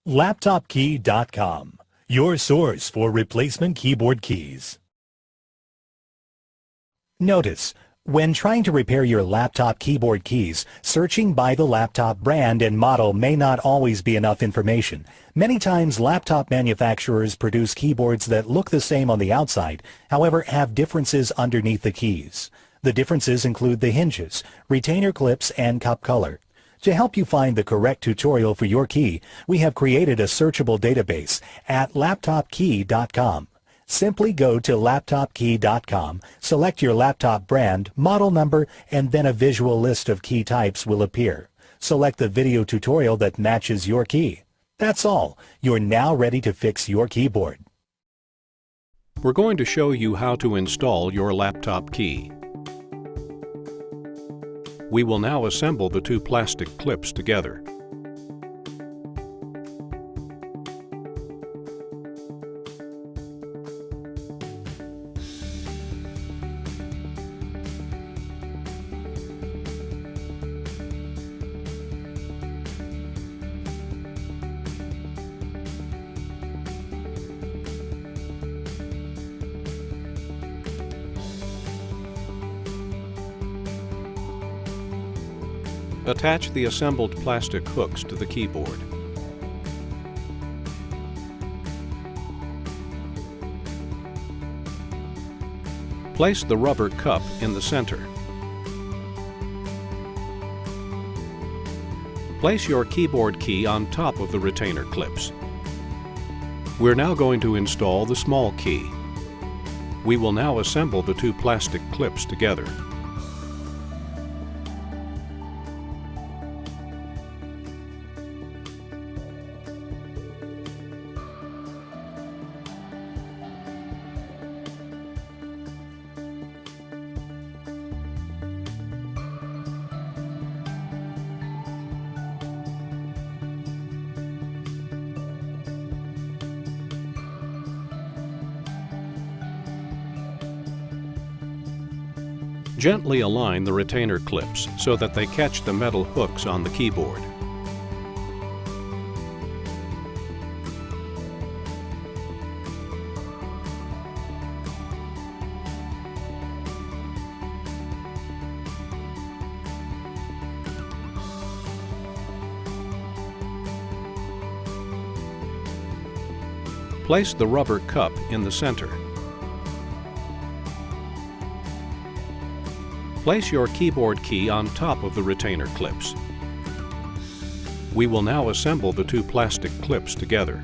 LaptopKey.com, your source for replacement keyboard keys. Notice, when trying to repair your laptop keyboard keys, searching by the laptop brand and model may not always be enough information. Many times laptop manufacturers produce keyboards that look the same on the outside, however have differences underneath the keys. The differences include the hinges, retainer clips, and cup color. To help you find the correct tutorial for your key, we have created a searchable database at LaptopKey.com. Simply go to LaptopKey.com, select your laptop brand, model number, and then a visual list of key types will appear. Select the video tutorial that matches your key. That's all. You're now ready to fix your keyboard. We're going to show you how to install your laptop key. We will now assemble the two plastic clips together. Attach the assembled plastic hooks to the keyboard. Place the rubber cup in the center. Place your keyboard key on top of the retainer clips. We're now going to install the small key. We will now assemble the two plastic clips together. Gently align the retainer clips so that they catch the metal hooks on the keyboard. Place the rubber cup in the center. Place your keyboard key on top of the retainer clips. We will now assemble the two plastic clips together.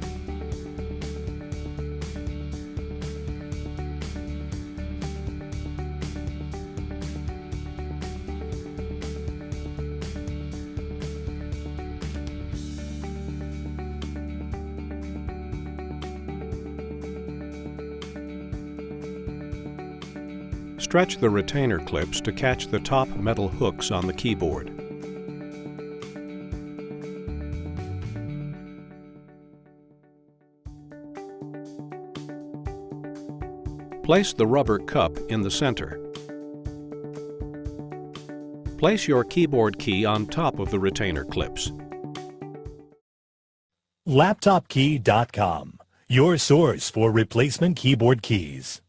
Stretch the retainer clips to catch the top metal hooks on the keyboard. Place the rubber cup in the center. Place your keyboard key on top of the retainer clips. LaptopKey.com, your source for replacement keyboard keys.